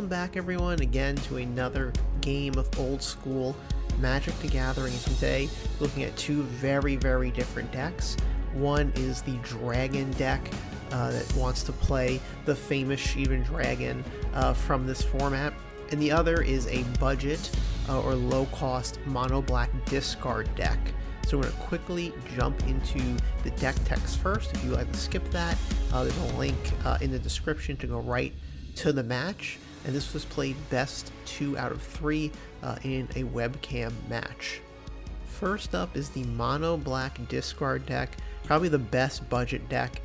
Welcome back everyone again to another game of old school Magic the Gathering. And today looking at two very different decks. One is the Dragon deck that wants to play the famous Shivan Dragon from this format, and the other is a budget or low cost mono black discard deck. So we're going to quickly jump into the deck text first. If you'd like to skip that, there's a link in the description to go right to the match. And this was played best 2 out of 3 in a webcam match. First up is the mono black discard deck, probably the best budget deck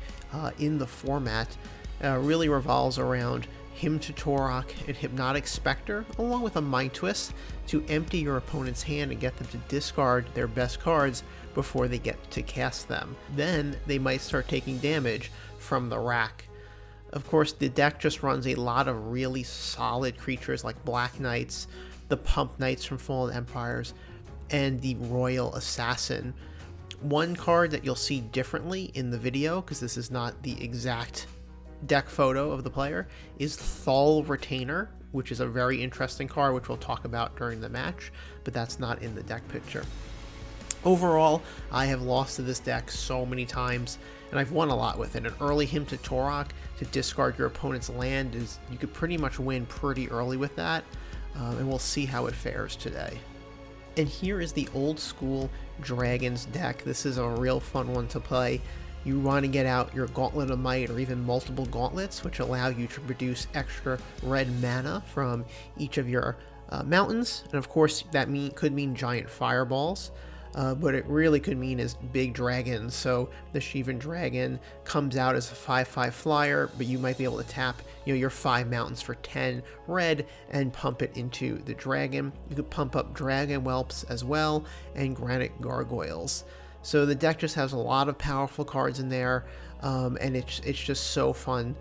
in the format. Really revolves around Hymn to Tourach and Hypnotic Spectre, along with a Mind Twist to empty your opponent's hand and get them to discard their best cards before they get to cast them. Then they might start taking damage from the rack. Of course, the deck just runs a lot of really solid creatures like Black Knights, the Pump Knights from Fallen Empires, and the Royal Assassin. One card that you'll see differently in the video, because this is not the exact deck photo of the player, is Thal Retainer, which is a very interesting card, which we'll talk about during the match, but that's not in the deck picture. Overall, I have lost to this deck so many times, and I've won a lot with it. An early Hymn to Tourach to discard your opponent's land is, you could pretty much win pretty early with that, and we'll see how it fares today. And here is the old school Dragons deck. This is a real fun one to play. You want to get out your Gauntlet of Might or even multiple gauntlets, which allow you to produce extra red mana from each of your mountains. And of course, that could mean giant fireballs, but it really could mean is big dragons. So the Shivan Dragon comes out as a 5/5 flyer, but you might be able to tap your 5 mountains for 10 red and pump it into the dragon. You could pump up Dragon Whelps as well and Granite Gargoyles. So the deck just has a lot of powerful cards in there, and it's just so fun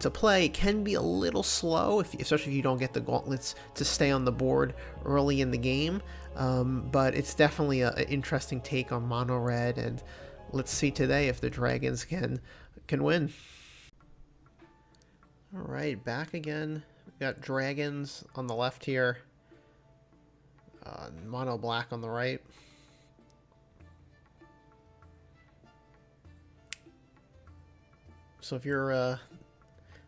to play. It can be a little slow, especially if you don't get the gauntlets to stay on the board early in the game, but it's definitely an interesting take on mono red, and let's see today if the Dragons can win. All right, back again. We've got Dragons on the left here, mono black on the right. So if you're,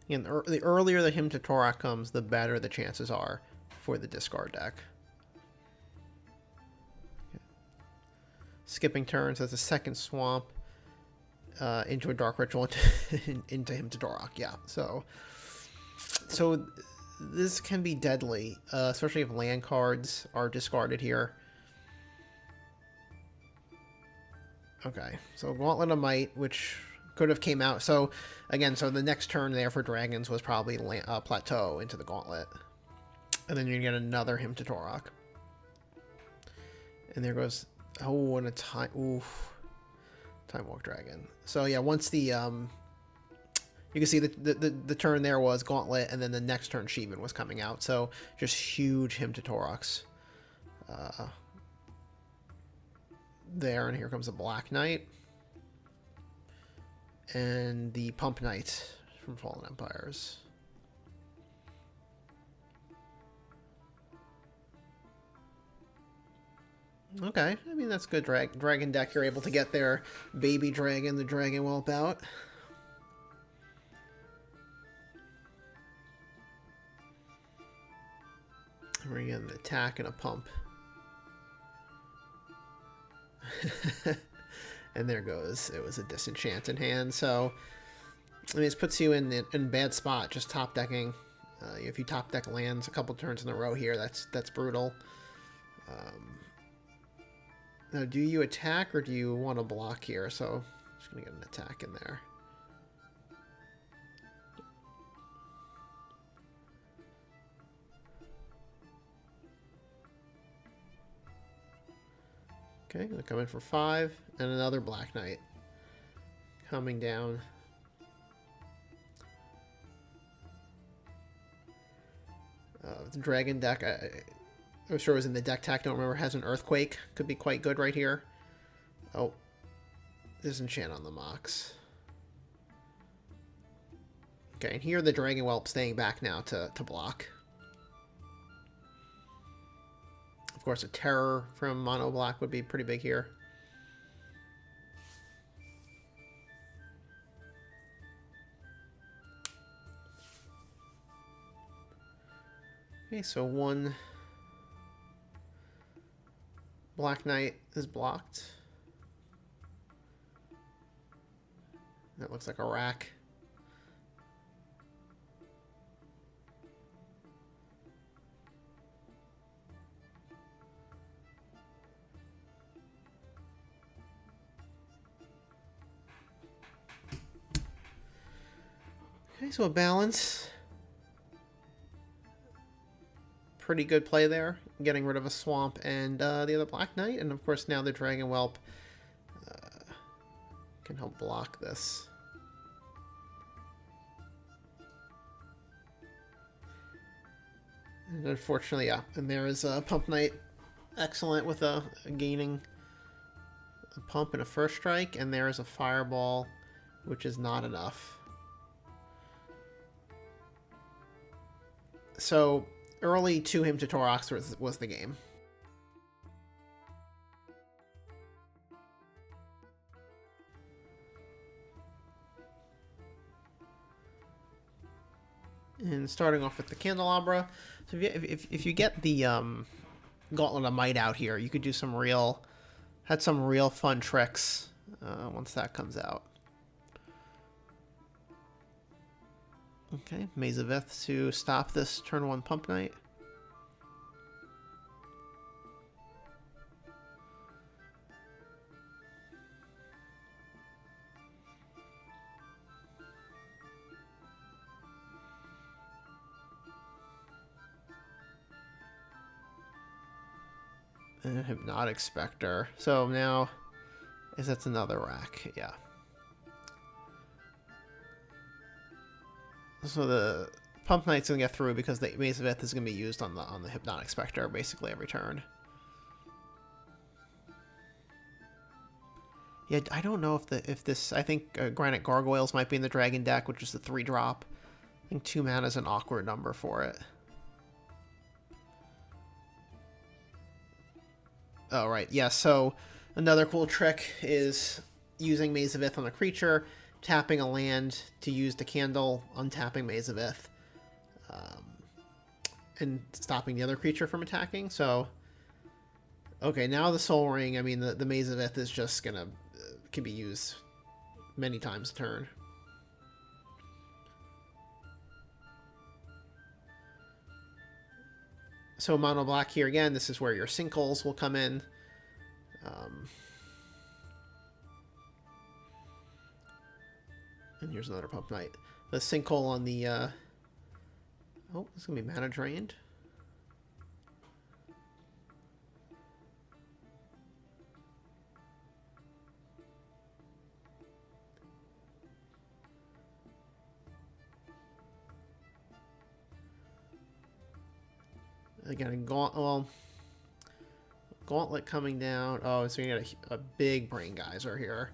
again, the earlier the Hymn to Tourach comes, the better the chances are for the discard deck. Okay. Skipping turns as a second swamp into a Dark Ritual into Hymn to Tourach. Yeah, so this can be deadly, especially if land cards are discarded here. Okay, so Gauntlet of Might, which could have came out. So again, so the next turn there for Dragons was probably Plateau into the Gauntlet, and then you get another Hymn to Tourach, and there goes and a Time Walk Dragon. So yeah, once the you can see the turn there was Gauntlet, and then the next turn Shivan was coming out. So just huge Hymn to Tourachs there, and here comes a Black Knight and the Pump Knight from Fallen Empires. Okay, I mean, that's good dragon deck. You're able to get their baby dragon, the Dragon Whelp, out. And we're getting an attack and a pump. And there goes. It was a Disenchanted hand. So, I mean, this puts you in bad spot, just top decking. If you top deck lands a couple turns in a row here, that's brutal. Now, do you attack or do you want to block here? So, I'm just going to get an attack in there. Okay, gonna come in for 5, and another Black Knight coming down. The Dragon deck, I'm sure it was in the deck tech, don't remember, has an Earthquake. Could be quite good right here. Oh, Disenchant on the Mox. Okay, and here the Dragon Whelp staying back now to block. Of course, a terror from mono black would be pretty big here. Okay, so one Black Knight is blocked. That looks like a rack. Okay, so a balance. Pretty good play there, getting rid of a swamp and the other Black Knight, and of course now the Dragon Whelp can help block this. And unfortunately, yeah, and there is a Pump Knight, excellent with a gaining a pump and a first strike, and there is a Fireball, which is not enough. So early to him to Tourach was the game. And starting off with the Candelabra. So if you get the Gauntlet of Might out here, you could do some real fun tricks once that comes out. Okay, Maze of Ith to stop this turn 1 Pump Knight. And Hypnotic Spectre. So now, that's another rack, yeah. So the Pump Knight's gonna get through because the Maze of Ith is gonna be used on the Hypnotic Spectre basically every turn. Yeah, I don't know if this. I think Granite Gargoyles might be in the Dragon deck, which is the 3-drop. I think 2 mana is an awkward number for it. Oh right, yeah. So another cool trick is using Maze of Ith on a creature, tapping a land to use the candle, untapping Maze of Ith, and stopping the other creature from attacking. So, okay, now the Soul Ring, I mean, the Maze of Ith is just gonna, can be used many times a turn. So mono black here again, this is where your sinkholes will come in. And here's another Pump Knight. The sinkhole on the... oh, this is going to be mana drained. Again, Gauntlet coming down. Oh, so you got a big Brain Geyser here.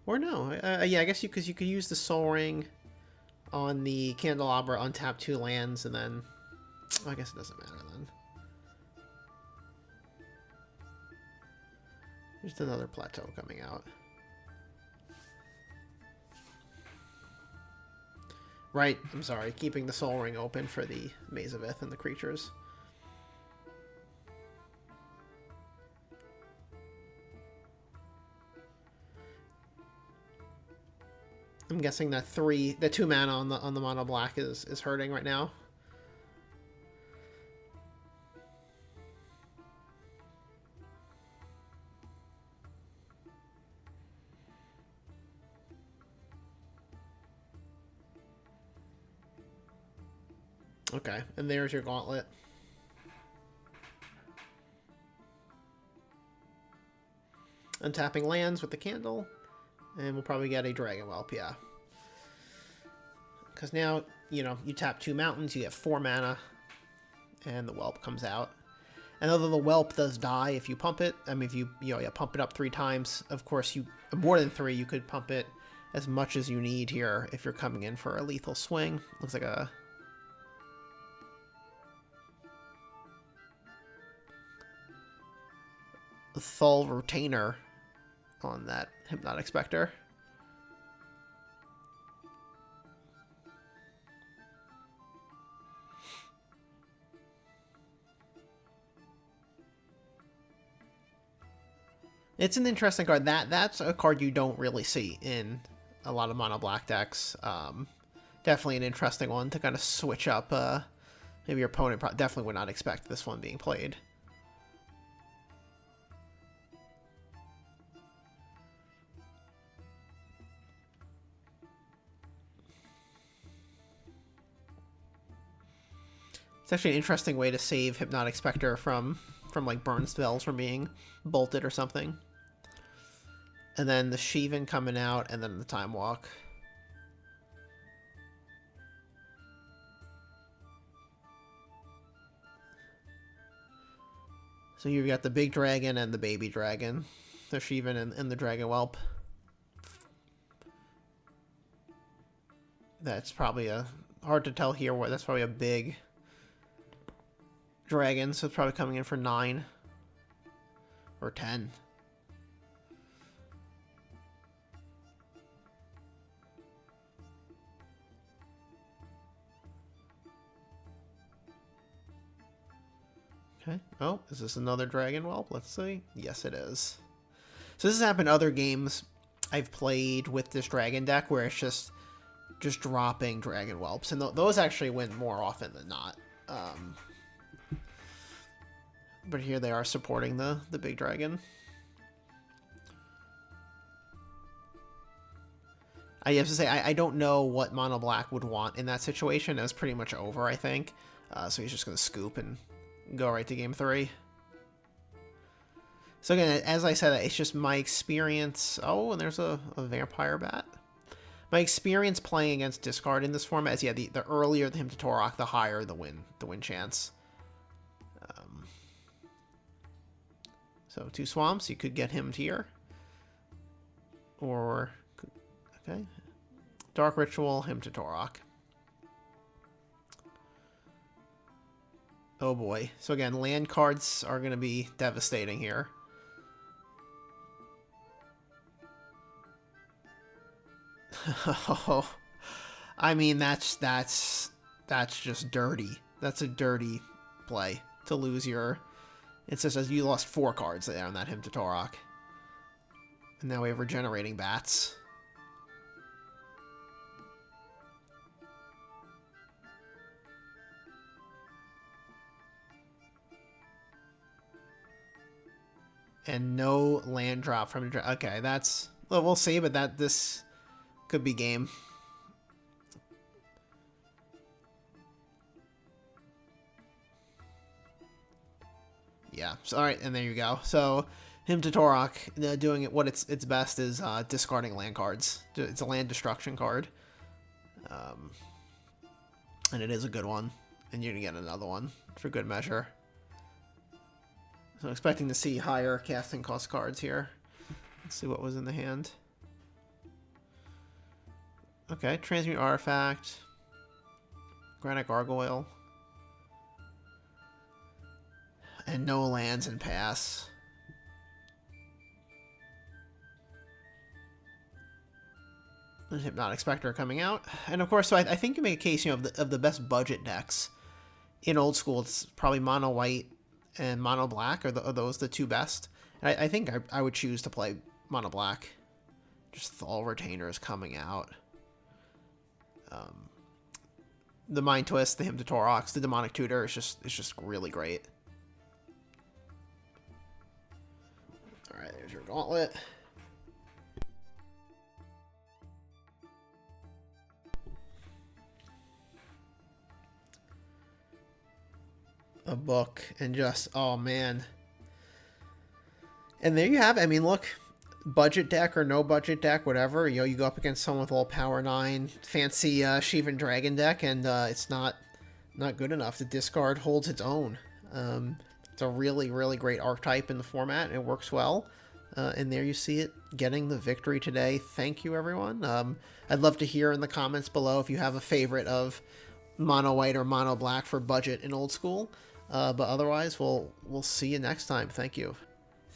Or no, yeah, I guess because you could use the Soul Ring on the Candelabra, untap 2 lands, and then... Oh, I guess it doesn't matter then. Just another Plateau coming out. Right, I'm sorry, keeping the Soul Ring open for the Maze of Ith and the creatures. I'm guessing that the 2 mana on the mono black is hurting right now. Okay, and there's your Gauntlet. Untapping lands with the candle, and we'll probably get a Dragon Whelp, yeah. Because now, you know, you tap 2 mountains, you get 4 mana, and the Whelp comes out. And although the Whelp does die if you pump it, I mean, if you pump it up 3 times, of course, more than 3, you could pump it as much as you need here if you're coming in for a lethal swing. Looks like a Thul Retainer on that Hypnotic Spectre. It's an interesting card. That's a card you don't really see in a lot of mono black decks. Definitely an interesting one to kind of switch up. Maybe your opponent definitely would not expect this one being played. It's actually an interesting way to save Hypnotic Spectre from like burn spells from being bolted or something. And then the Shivan coming out, and then the Time Walk. So you've got the big dragon and the baby dragon. The Shivan and the Dragon Whelp. That's probably hard to tell here. That's probably a big dragon, so it's probably coming in for 9 or 10. Okay. Oh, is this another Dragon Whelp? Let's see. Yes, it is. So this has happened in other games I've played with this dragon deck where it's just dropping Dragon Whelps, and those actually win more often than not. But here they are supporting the big dragon. I have to say, I don't know what Mono Black would want in that situation. It's pretty much over, I think. So he's just going to scoop and go right to game 3. So again, as I said, it's just my experience. Oh, and there's a Vampire Bat. My experience playing against discard in this format is, yeah, the earlier the Hymn to Tourach, the higher the win chance. So 2 swamps, you could get him here. Or, okay, Dark Ritual, Hymn to Tourach. Oh boy. So again, land cards are going to be devastating here. Oh, I mean, that's just dirty. That's a dirty play to lose your... It says you lost 4 cards there on that Hymn to Tourach. And now we have Regenerating Bats. And no land drop from... Okay, that's... Well, we'll see, but this could be game. Yeah, so, all right, and there you go. So, Hymn to Tourach, doing it what it's best is discarding land cards. It's a land destruction card. And it is a good one. And you're going to get another one for good measure. So I'm expecting to see higher casting cost cards here. Let's see what was in the hand. Okay, Transmute Artifact. Granite Gargoyle. And no lands and pass. And Hypnotic Spectre coming out. And of course, so I think you make a case, of the best budget decks in old school. It's probably mono white and mono black are those the 2 best. And I think I would choose to play mono black. Just Thul Retainer is coming out. The Mind Twist, the Hymn to Tourach, the Demonic Tutor is just really great. Alright, there's your gauntlet. A book, and just, oh man. And there you have it. I mean, look, budget deck or no budget deck, whatever, you go up against someone with all power 9, fancy Shivan Dragon deck, and it's not good enough. The discard holds its own. It's a really, really great archetype in the format, and it works well. And there you see it getting the victory today. Thank you, everyone. I'd love to hear in the comments below if you have a favorite of mono white or mono black for budget in old school. But otherwise, we'll see you next time. Thank you.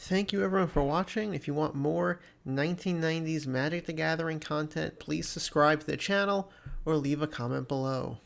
Thank you everyone for watching. If you want more 1990s Magic the Gathering content, please subscribe to the channel or leave a comment below.